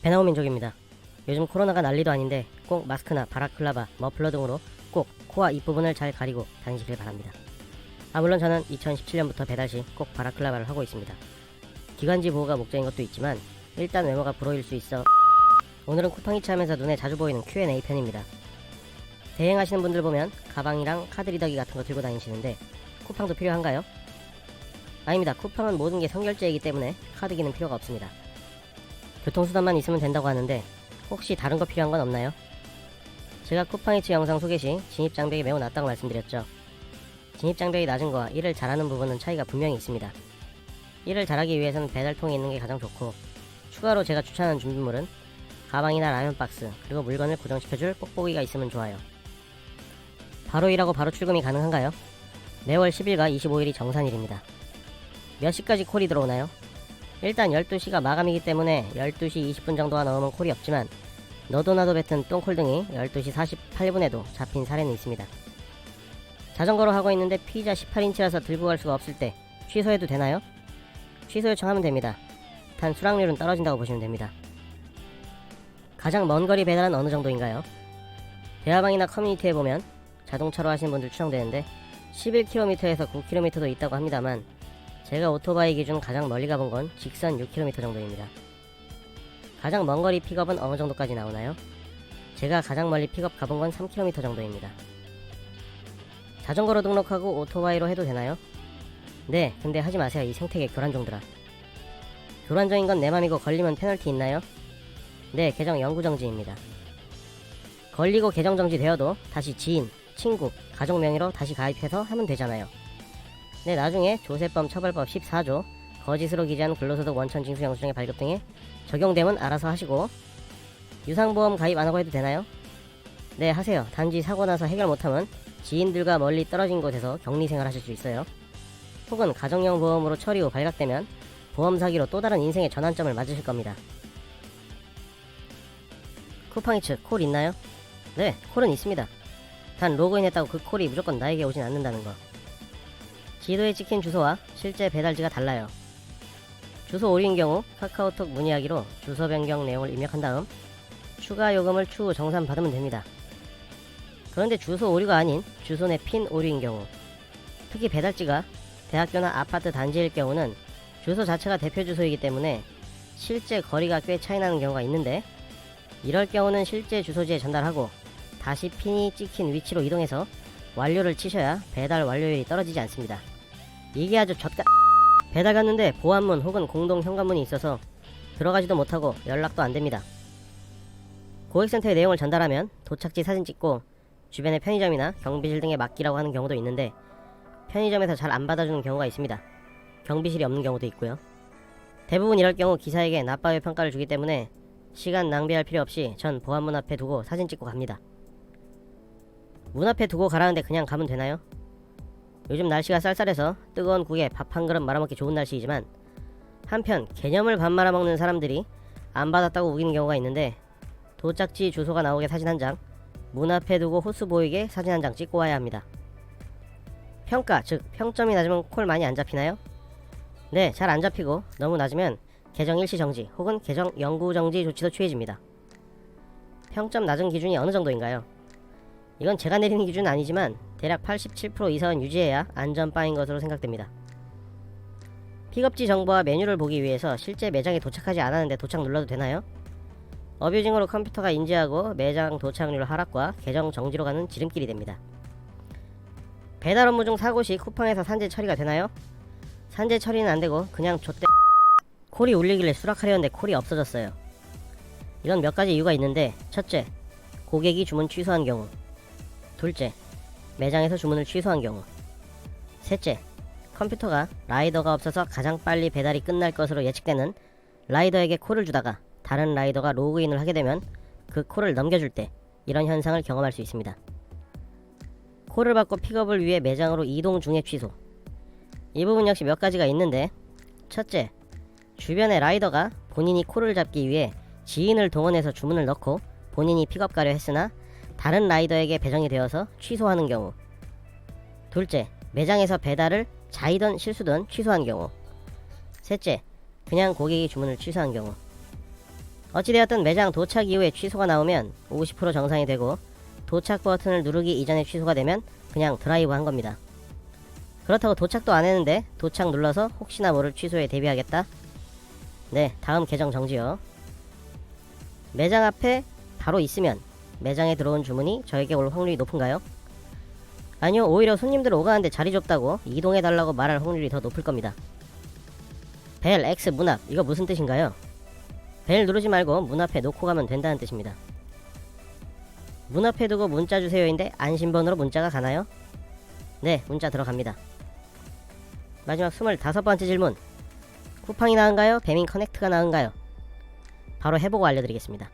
베나오민족입니다. 요즘 코로나가 난리도 아닌데 꼭 마스크나 바라클라바, 머플러 등으로 꼭 코와 입 부분을 잘 가리고 다니시길 바랍니다. 물론 저는 2017년부터 배달 시 꼭 바라클라바를 하고 있습니다. 기관지 보호가 목적인 것도 있지만 일단 외모가 불호일 수 있어. 오늘은 쿠팡이츠 하면서 눈에 자주 보이는 Q&A 편입니다. 대행하시는 분들 보면 가방이랑 카드 리더기 같은 거 들고 다니시는데 쿠팡도 필요한가요? 아닙니다. 쿠팡은 모든 게 선결제이기 때문에 카드기는 필요가 없습니다. 교통수단만 있으면 된다고 하는데 혹시 다른 거 필요한 건 없나요? 제가 쿠팡이츠 영상 소개 시 진입장벽이 매우 낮다고 말씀드렸죠. 진입장벽이 낮은 거와 일을 잘하는 부분은 차이가 분명히 있습니다. 일을 잘하기 위해서는 배달통이 있는 게 가장 좋고, 추가로 제가 추천하는 준비물은 가방이나 라면 박스, 그리고 물건을 고정시켜줄 뽁뽁이가 있으면 좋아요. 바로 일하고 바로 출금이 가능한가요? 매월 10일과 25일이 정산일입니다. 몇 시까지 콜이 들어오나요? 일단 12시가 마감이기 때문에 12시 20분 정도가 넘으면 콜이 없지만 너도나도 뱉은 똥콜 등이 12시 48분에도 잡힌 사례는 있습니다. 자전거로 하고 있는데 피자 18인치라서 들고 갈 수가 없을 때 취소해도 되나요? 취소 요청하면 됩니다. 단 수락률은 떨어진다고 보시면 됩니다. 가장 먼 거리 배달은 어느 정도인가요? 대화방이나 커뮤니티에 보면 자동차로 하시는 분들 추정되는데 11km에서 9km도 있다고 합니다만, 제가 오토바이 기준 가장 멀리 가본 건 직선 6km 정도입니다. 가장 먼 거리 픽업은 어느 정도까지 나오나요? 제가 가장 멀리 픽업 가본 건 3km 정도입니다. 자전거로 등록하고 오토바이로 해도 되나요? 네, 근데 하지 마세요. 이 생태계 교란종들아. 교란종인 건 내 맘이고 걸리면 페널티 있나요? 네, 계정 영구정지입니다. 걸리고 계정 정지되어도 다시 지인, 친구, 가족 명의로 다시 가입해서 하면 되잖아요. 네, 나중에 조세범 처벌법 14조 거짓으로 기재한 근로소득 원천 징수 영수증의 발급 등에 적용되면 알아서 하시고, 유상보험 가입 안하고 해도 되나요? 네, 하세요. 단지 사고 나서 해결 못하면 지인들과 멀리 떨어진 곳에서 격리생활 하실 수 있어요. 혹은 가정용 보험으로 처리 후 발각되면 보험 사기로 또 다른 인생의 전환점을 맞으실 겁니다. 쿠팡이츠 콜 있나요? 네, 콜은 있습니다. 단 로그인했다고 그 콜이 무조건 나에게 오진 않는다는 거. 지도에 찍힌 주소와 실제 배달지가 달라요. 주소 오류인 경우 카카오톡 문의하기로 주소 변경 내용을 입력한 다음 추가 요금을 추후 정산받으면 됩니다. 그런데 주소 오류가 아닌 주소 내 핀 오류인 경우, 특히 배달지가 대학교나 아파트 단지일 경우는 주소 자체가 대표 주소이기 때문에 실제 거리가 꽤 차이나는 경우가 있는데, 이럴 경우는 실제 주소지에 전달하고 다시 핀이 찍힌 위치로 이동해서 완료를 치셔야 배달 완료율이 떨어지지 않습니다. 이게 아주 배달 갔는데 보안문 혹은 공동 현관문이 있어서 들어가지도 못하고 연락도 안됩니다. 고객센터에 내용을 전달하면 도착지 사진 찍고 주변의 편의점이나 경비실 등에 맡기라고 하는 경우도 있는데, 편의점에서 잘 안 받아주는 경우가 있습니다. 경비실이 없는 경우도 있고요. 대부분 이럴 경우 기사에게 나빠요 평가를 주기 때문에 시간 낭비할 필요 없이 전 보안문 앞에 두고 사진 찍고 갑니다. 문 앞에 두고 가라는데 그냥 가면 되나요? 요즘 날씨가 쌀쌀해서 뜨거운 국에 밥 한 그릇 말아먹기 좋은 날씨이지만, 한편 개념을 밥 말아먹는 사람들이 안 받았다고 우기는 경우가 있는데, 도착지 주소가 나오게 사진 한 장, 문 앞에 두고 호수 보이게 사진 한 장 찍고 와야 합니다. 평가, 즉 평점이 낮으면 콜 많이 안 잡히나요? 네, 잘 안 잡히고 너무 낮으면 계정 일시 정지 혹은 계정 영구 정지 조치도 취해집니다. 평점 낮은 기준이 어느 정도인가요? 이건 제가 내리는 기준은 아니지만 대략 87% 이상은 유지해야 안전바인 것으로 생각됩니다. 픽업지 정보와 메뉴를 보기 위해서 실제 매장에 도착하지 않았는데 도착 눌러도 되나요? 어뷰징으로 컴퓨터가 인지하고 매장 도착률 하락과 계정 정지로 가는 지름길이 됩니다. 배달 업무 중 사고 시 쿠팡에서 산재 처리가 되나요? 산재 처리는 안되고 그냥 콜이 울리길래 수락하려는데 콜이 없어졌어요. 이건 몇 가지 이유가 있는데, 첫째, 고객이 주문 취소한 경우. 둘째, 매장에서 주문을 취소한 경우. 셋째, 컴퓨터가 라이더가 없어서 가장 빨리 배달이 끝날 것으로 예측되는 라이더에게 콜을 주다가 다른 라이더가 로그인을 하게 되면 그 콜을 넘겨줄 때 이런 현상을 경험할 수 있습니다. 콜을 받고 픽업을 위해 매장으로 이동 중에 취소. 이 부분 역시 몇 가지가 있는데, 첫째, 주변의 라이더가 본인이 콜을 잡기 위해 지인을 동원해서 주문을 넣고 본인이 픽업 가려 했으나 다른 라이더에게 배정이 되어서 취소하는 경우. 둘째, 매장에서 배달을 자이든 실수든 취소한 경우. 셋째, 그냥 고객이 주문을 취소한 경우. 어찌되었든 매장 도착 이후에 취소가 나오면 50% 정상이 되고, 도착 버튼을 누르기 이전에 취소가 되면 그냥 드라이브 한 겁니다. 그렇다고 도착도 안 했는데 도착 눌러서 혹시나 모를 취소에 대비하겠다? 네, 다음 계정 정지요. 매장 앞에 바로 있으면 매장에 들어온 주문이 저에게 올 확률이 높은가요? 아니요, 오히려 손님들 오가는데 자리 좁다고 이동해달라고 말할 확률이 더 높을 겁니다. 벨 X 문 앞, 이거 무슨 뜻인가요? 벨 누르지 말고 문 앞에 놓고 가면 된다는 뜻입니다. 문 앞에 두고 문자 주세요인데 안심번호로 문자가 가나요? 네, 문자 들어갑니다. 마지막 25번째 질문. 쿠팡이 나은가요? 배민 커넥트가 나은가요? 바로 해보고 알려드리겠습니다.